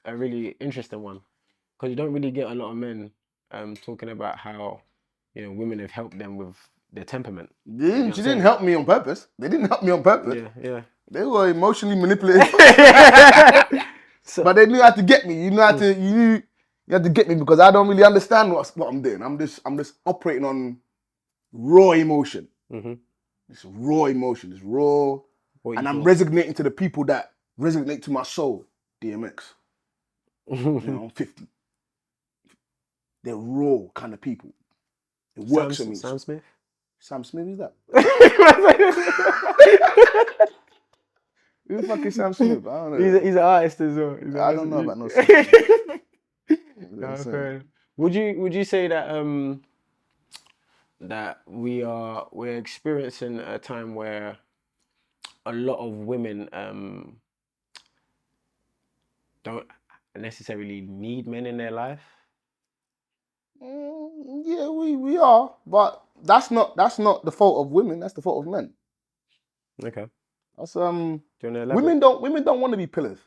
a really interesting one because you don't really get a lot of men talking about how women have helped them with their temperament. She didn't help me on purpose. They didn't help me on purpose. Yeah. They were emotionally manipulative. But they knew how to get me. You know how to you had to get me because I don't really understand what I'm doing. I'm just operating on raw emotion. It's raw emotion. It's raw. And I'm resonating to the people that resonate to my soul. DMX. I'm 50. They're raw kind of people. It works for me. Sam Smith? Sam Smith is that? Who the fuck is Sam Smith? I don't know. He's an artist as well. I don't know about no Sam Smith. No, would you say that that we're experiencing a time where a lot of women don't necessarily need men in their life? Yeah, we are, but that's not the fault of women. That's the fault of men. Okay. That's women don't want to be pillars.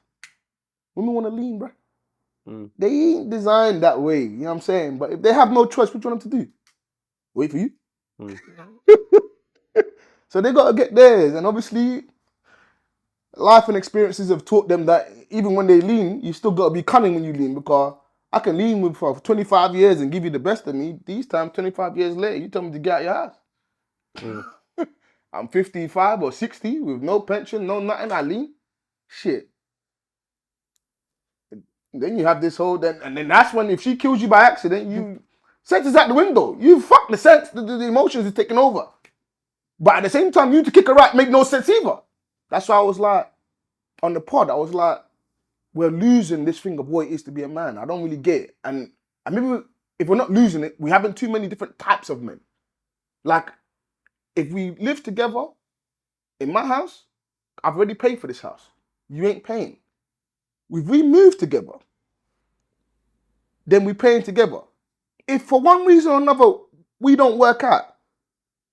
Women want to lean, bro. They ain't designed that way. You know what I'm saying? But if they have no choice, what do you want them to do? Wait for you. So they gotta get theirs, and obviously, life and experiences have taught them that even when they lean, you still gotta be cunning when you lean because I can lean with for 25 years and give you the best of me. These times, 25 years later, you tell me to get out your house. I'm 55 or 60 with no pension, no nothing. I lean. Shit. Then you have this whole, and then that's when if she kills you by accident, you sense is out the window. You fuck the sense, the emotions is taking over. But at the same time, you to kick her right make no sense either. That's why I was like, on the pod, I was like, we're losing this thing of what it is to be a man. I don't really get it. And maybe if we're not losing it, we're having too many different types of men. Like, if we live together in my house, I've already paid for this house. You ain't paying. If we move together, then we're paying together. If for one reason or another we don't work out,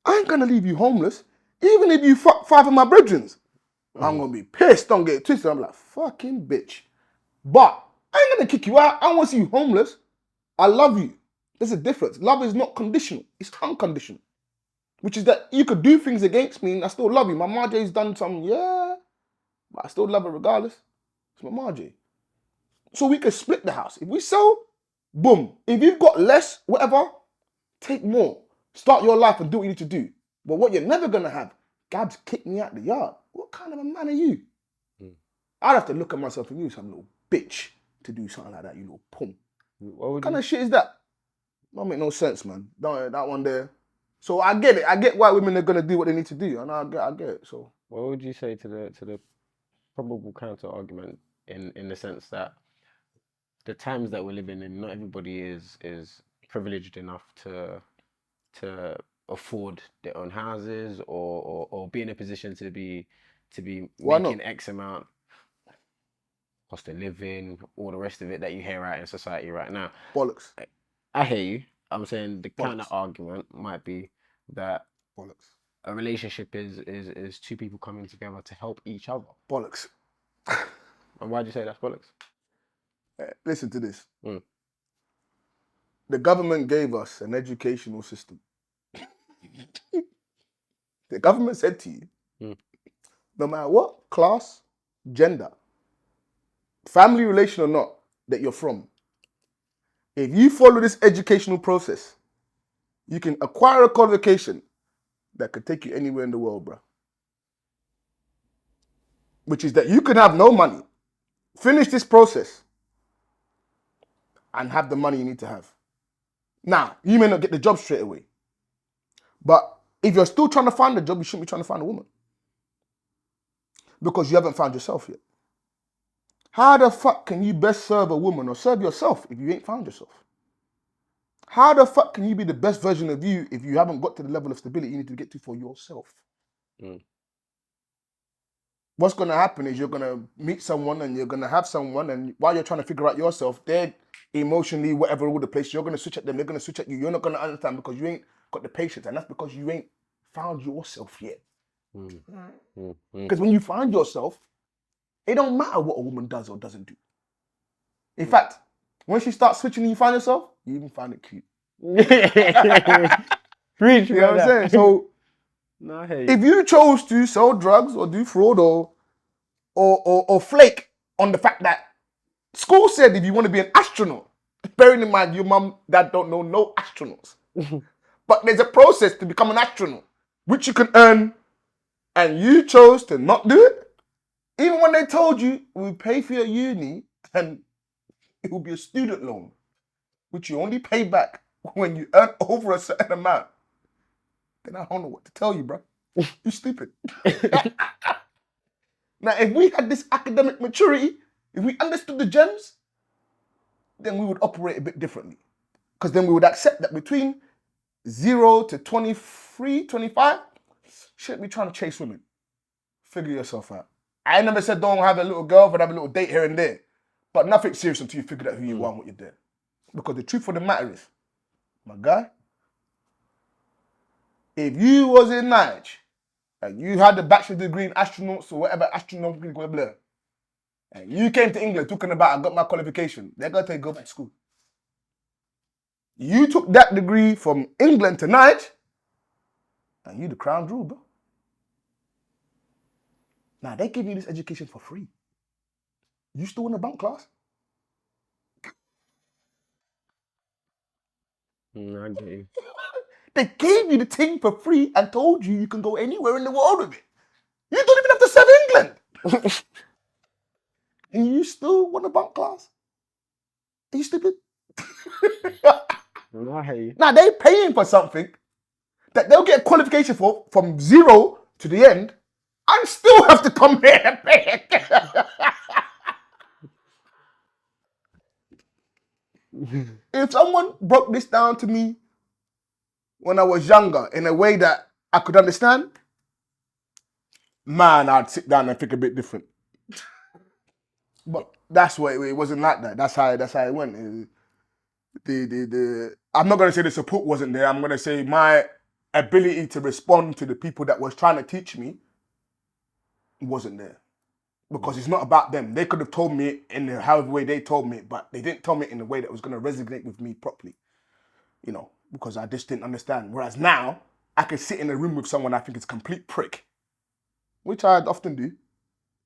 I ain't gonna leave you homeless. Even if you fuck 5 of my brethren, I'm gonna be pissed. Don't get it twisted. I'm like, fucking bitch. But I ain't gonna kick you out. I don't wanna see you homeless. I love you. There's a difference. Love is not conditional. It's unconditional. Which is that you could do things against me and I still love you. My Marjay's done something, yeah, but I still love her regardless. It's my Marjay. So we could split the house. If we sell, boom. If you've got less, whatever, take more. Start your life and do what you need to do. But what you're never going to have, Gabs kicked me out the yard. What kind of a man are you? I'd have to look at myself and you some little bitch to do something like that, you little pum. What kind of shit is that? Don't make no sense, man. That one there. So I get it. I get why women are going to do what they need to do. And I get it. So what would you say to the probable counter argument in the sense that the times that we're living in, not everybody is privileged enough to afford their own houses or be in a position to be making X amount cost of living, all the rest of it that you hear out in society right now. Bollocks. I hear you. I'm saying the counter argument might be that a relationship is two people coming together to help each other. Bollocks. And why'd you say that's bollocks? Listen to this. The government gave us an educational system. The government said to you, no matter what class, gender, family relation or not that you're from, if you follow this educational process, you can acquire a qualification that could take you anywhere in the world, bro. Which is that you can have no money, finish this process, and have the money you need to have. Now, you may not get the job straight away. But if you're still trying to find a job, you shouldn't be trying to find a woman. Because you haven't found yourself yet. How the fuck can you best serve a woman or serve yourself if you ain't found yourself? How the fuck can you be the best version of you if you haven't got to the level of stability you need to get to for yourself? What's going to happen is you're going to meet someone and you're going to have someone, and while you're trying to figure out yourself, they're emotionally, whatever, all the place, you're going to switch at them, they're going to switch at you. You're not going to understand because you ain't got the patience, and that's because you ain't found yourself yet. Because when you find yourself, it don't matter what a woman does or doesn't do. In fact, when she starts switching and you find yourself, you even find it cute. Preach, You know what I'm saying? So no, hey. if you chose to sell drugs or do fraud or flake on the fact that school said if you want to be an astronaut, bearing in mind your mum, dad don't know no astronauts. But there's a process to become an astronaut, which you can earn, and you chose to not do it. Even when they told you, we pay for your uni, and it will be a student loan, which you only pay back when you earn over a certain amount. Then I don't know what to tell you, bro. You're stupid. Now, if we had this academic maturity, if we understood the gems, then we would operate a bit differently. Because then we would accept that between 0 to 23, 25, shouldn't be trying to chase women. Figure yourself out. I never said don't have a little girlfriend, have a little date here and there. But nothing serious until you figure out who you are and what you're doing. Because the truth of the matter is, my guy, if you was in Nigeria and you had a bachelor's degree in astronauts or whatever astronaut, blah, blah, and you came to England talking about I got my qualification, they're going to tell you go back to school. You took that degree from England to Nigeria, and you the crown jewel, bro. Now, they give you this education for free. You still in the bank class? I get you. They gave you the thing for free and told you you can go anywhere in the world with it. You don't even have to serve England. And you still want a bank class? Are you stupid? No, hey. Now, they're paying for something that they'll get a qualification for from 0 to the end and still have to come here and pay it. If someone broke this down to me when I was younger in a way that I could understand, man, I'd sit down and think a bit different. But that's what it wasn't like that. That's how it went. I'm not gonna say the support wasn't there. I'm gonna say my ability to respond to the people that was trying to teach me wasn't there. Because it's not about them. They could have told me in however way they told me, but they didn't tell me in a way that was gonna resonate with me properly. You know, because I just didn't understand. Whereas now, I can sit in a room with someone I think is a complete prick, which I often do,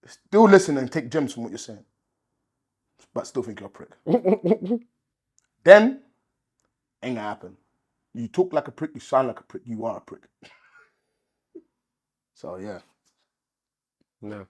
still listen and take gems from what you're saying, but still think you're a prick. Then, ain't gonna happen. You talk like a prick, you sound like a prick, you are a prick. So, yeah. No.